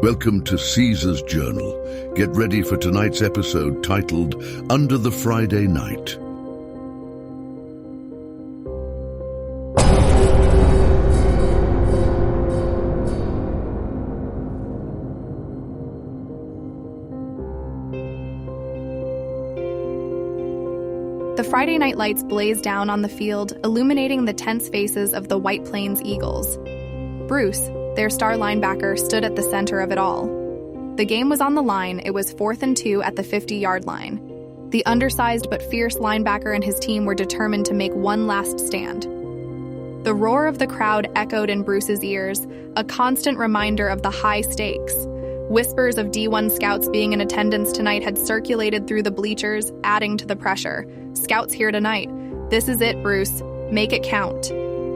Welcome to Caesar's Journal. Get ready for tonight's episode titled Under the Friday Night. The Friday night lights blazed down on the field, illuminating the tense faces of the White Plains Eagles. Bruce, their star linebacker, stood at the center of it all. The game was on the line. It was 4th and 2 at the 50-yard line. The undersized but fierce linebacker and his team were determined to make one last stand. The roar of the crowd echoed in Bruce's ears, a constant reminder of the high stakes. Whispers of D1 scouts being in attendance tonight had circulated through the bleachers, adding to the pressure. Scouts here tonight. This is it, Bruce. Make it count.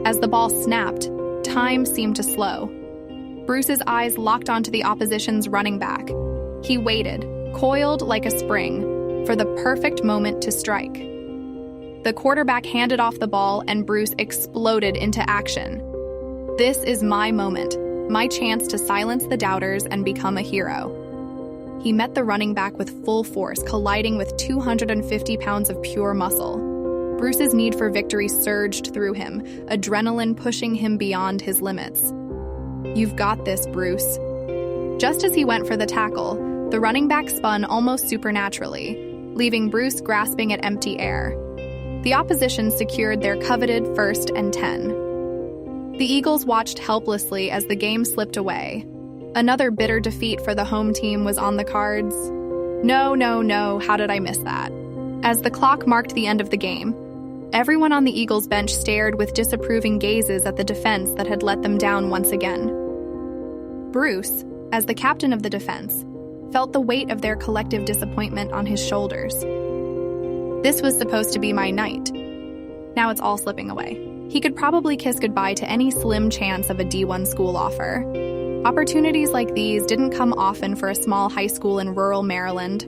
As the ball snapped, time seemed to slow. Bruce's eyes locked onto the opposition's running back. He waited, coiled like a spring, for the perfect moment to strike. The quarterback handed off the ball and Bruce exploded into action. This is my moment, my chance to silence the doubters and become a hero. He met the running back with full force, colliding with 250 pounds of pure muscle. Bruce's need for victory surged through him, adrenaline pushing him beyond his limits. You've got this, Bruce. Just as he went for the tackle, the running back spun almost supernaturally, leaving Bruce grasping at empty air. The opposition secured their coveted 1st and 10. The Eagles watched helplessly as the game slipped away. Another bitter defeat for the home team was on the cards. No, how did I miss that? As the clock marked the end of the game, everyone on the Eagles bench stared with disapproving gazes at the defense that had let them down once again. Bruce, as the captain of the defense, felt the weight of their collective disappointment on his shoulders. This was supposed to be my night. Now it's all slipping away. He could probably kiss goodbye to any slim chance of a D1 school offer. Opportunities like these didn't come often for a small high school in rural Maryland.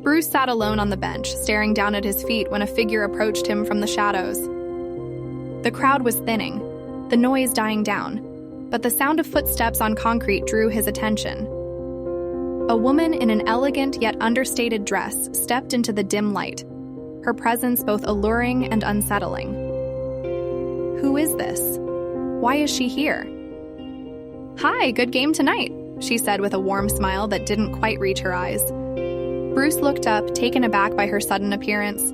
Bruce sat alone on the bench, staring down at his feet when a figure approached him from the shadows. The crowd was thinning, the noise dying down, but the sound of footsteps on concrete drew his attention. A woman in an elegant yet understated dress stepped into the dim light, her presence both alluring and unsettling. Who is this? Why is she here? Hi, good game tonight, she said with a warm smile that didn't quite reach her eyes. Bruce looked up, taken aback by her sudden appearance.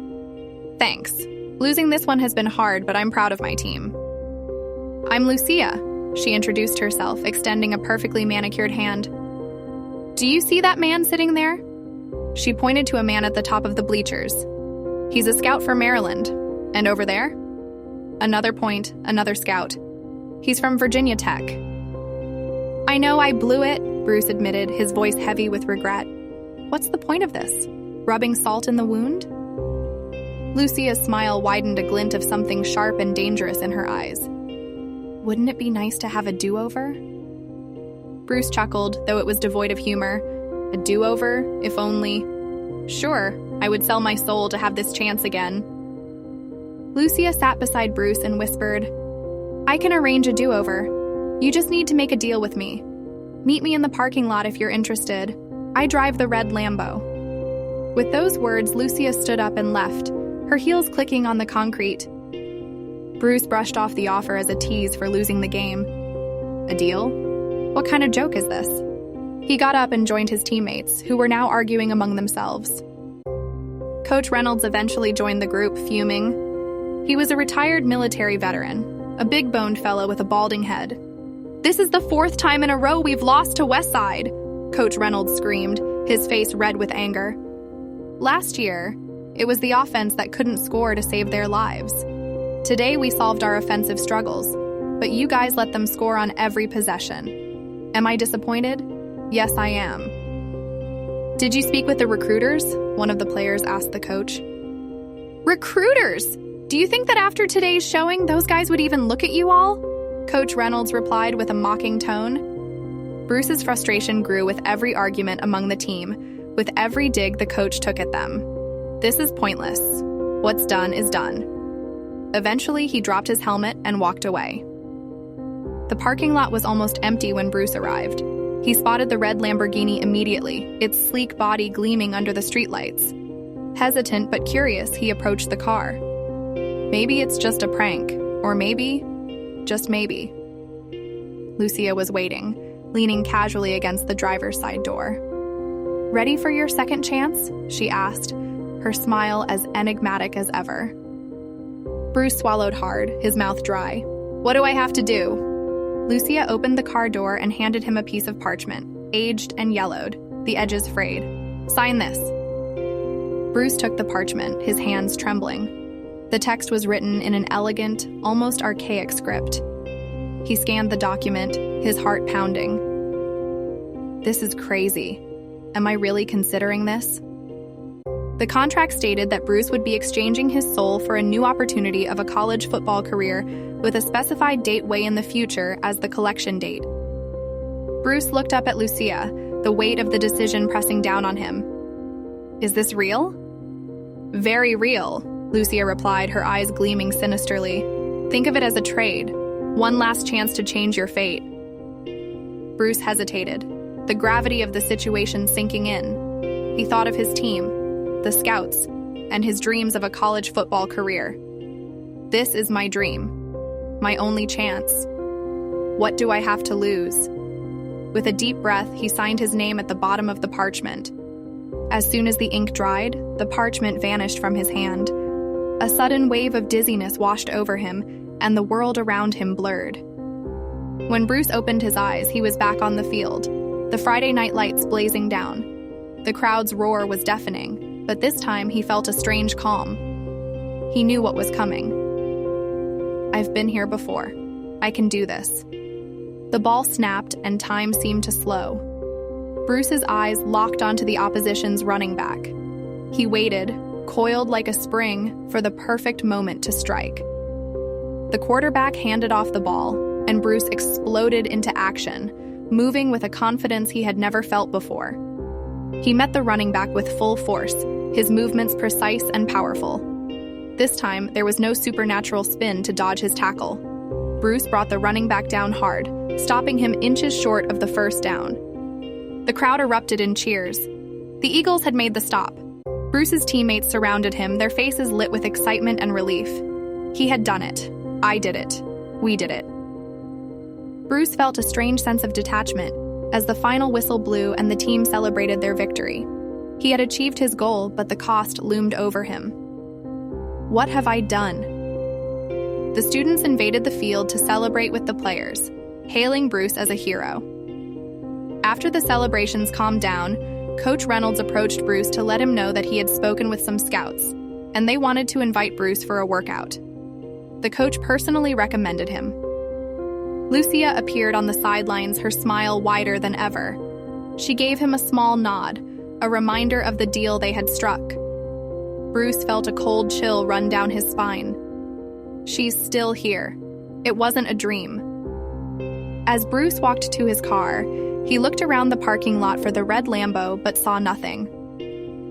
Thanks. Losing this one has been hard, but I'm proud of my team. I'm Lucia, she introduced herself, extending a perfectly manicured hand. Do you see that man sitting there? She pointed to a man at the top of the bleachers. He's a scout for Maryland. And over there? Another point, another scout. He's from Virginia Tech. I know I blew it, Bruce admitted, his voice heavy with regret. What's the point of this? Rubbing salt in the wound? Lucia's smile widened, a glint of something sharp and dangerous in her eyes. Wouldn't it be nice to have a do-over? Bruce chuckled, though it was devoid of humor. A do-over, if only. Sure, I would sell my soul to have this chance again. Lucia sat beside Bruce and whispered, I can arrange a do-over. You just need to make a deal with me. Meet me in the parking lot if you're interested. I drive the red Lambo. With those words, Lucia stood up and left, her heels clicking on the concrete. Bruce brushed off the offer as a tease for losing the game. A deal? What kind of joke is this? He got up and joined his teammates, who were now arguing among themselves. Coach Reynolds eventually joined the group, fuming. He was a retired military veteran, a big-boned fellow with a balding head. This is the 4th time in a row we've lost to Westside, Coach Reynolds screamed, his face red with anger. Last year, it was the offense that couldn't score to save their lives. Today we solved our offensive struggles, but you guys let them score on every possession. Am I disappointed? Yes, I am. Did you speak with the recruiters? One of the players asked the coach. Recruiters? Do you think that after today's showing, those guys would even look at you all? Coach Reynolds replied with a mocking tone. Bruce's frustration grew with every argument among the team, with every dig the coach took at them. This is pointless. What's done is done. Eventually, he dropped his helmet and walked away. The parking lot was almost empty when Bruce arrived. He spotted the red Lamborghini immediately, its sleek body gleaming under the streetlights. Hesitant but curious, he approached the car. Maybe it's just a prank, or maybe, just maybe. Lucia was waiting, leaning casually against the driver's side door. "Ready for your second chance?" she asked, her smile as enigmatic as ever. Bruce swallowed hard, his mouth dry. "What do I have to do?" Lucia opened the car door and handed him a piece of parchment, aged and yellowed, the edges frayed. "Sign this." Bruce took the parchment, his hands trembling. The text was written in an elegant, almost archaic script. He scanned the document, his heart pounding. "This is crazy. Am I really considering this?" The contract stated that Bruce would be exchanging his soul for a new opportunity of a college football career with a specified date way in the future as the collection date. Bruce looked up at Lucia, the weight of the decision pressing down on him. "Is this real?" "Very real," Lucia replied, her eyes gleaming sinisterly. "Think of it as a trade. One last chance to change your fate." Bruce hesitated, the gravity of the situation sinking in. He thought of his team, the scouts, and his dreams of a college football career. "This is my dream. My only chance. What do I have to lose?" With a deep breath, he signed his name at the bottom of the parchment. As soon as the ink dried, the parchment vanished from his hand. A sudden wave of dizziness washed over him, and the world around him blurred. When Bruce opened his eyes, he was back on the field, the Friday night lights blazing down. The crowd's roar was deafening, but this time he felt a strange calm. He knew what was coming. "I've been here before. I can do this." The ball snapped and time seemed to slow. Bruce's eyes locked onto the opposition's running back. He waited, coiled like a spring, for the perfect moment to strike. The quarterback handed off the ball, and Bruce exploded into action, moving with a confidence he had never felt before. He met the running back with full force, his movements precise and powerful. This time, there was no supernatural spin to dodge his tackle. Bruce brought the running back down hard, stopping him inches short of the first down. The crowd erupted in cheers. The Eagles had made the stop. Bruce's teammates surrounded him, their faces lit with excitement and relief. He had done it. I did it. We did it. Bruce felt a strange sense of detachment as the final whistle blew and the team celebrated their victory. He had achieved his goal, but the cost loomed over him. What have I done? The students invaded the field to celebrate with the players, hailing Bruce as a hero. After the celebrations calmed down, Coach Reynolds approached Bruce to let him know that he had spoken with some scouts, and they wanted to invite Bruce for a workout. The coach personally recommended him. Lucia appeared on the sidelines, her smile wider than ever. She gave him a small nod, a reminder of the deal they had struck. Bruce felt a cold chill run down his spine. She's still here. It wasn't a dream. As Bruce walked to his car, he looked around the parking lot for the red Lambo but saw nothing.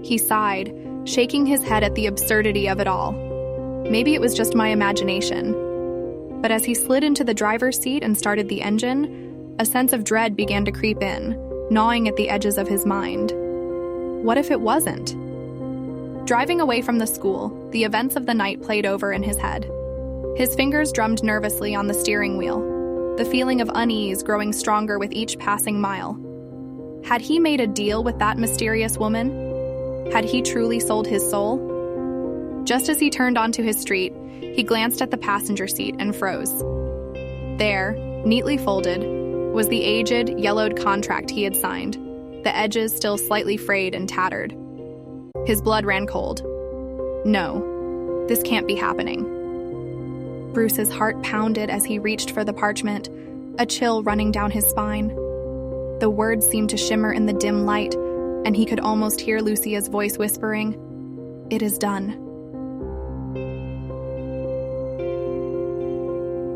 He sighed, shaking his head at the absurdity of it all. Maybe it was just my imagination. But as he slid into the driver's seat and started the engine, a sense of dread began to creep in, gnawing at the edges of his mind. What if it wasn't? Driving away from the school, the events of the night played over in his head. His fingers drummed nervously on the steering wheel, the feeling of unease growing stronger with each passing mile. Had he made a deal with that mysterious woman? Had he truly sold his soul? Just as he turned onto his street, he glanced at the passenger seat and froze. There, neatly folded, was the aged, yellowed contract he had signed, the edges still slightly frayed and tattered. His blood ran cold. No, this can't be happening. Bruce's heart pounded as he reached for the parchment, a chill running down his spine. The words seemed to shimmer in the dim light, and he could almost hear Lucia's voice whispering, "It is done."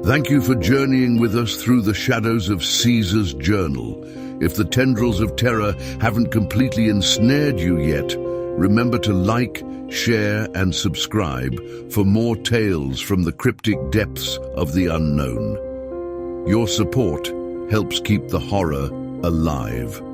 Thank you for journeying with us through the shadows of Caesar's journal. If the tendrils of terror haven't completely ensnared you yet, remember to like, share, and subscribe for more tales from the cryptic depths of the unknown. Your support helps keep the horror alive.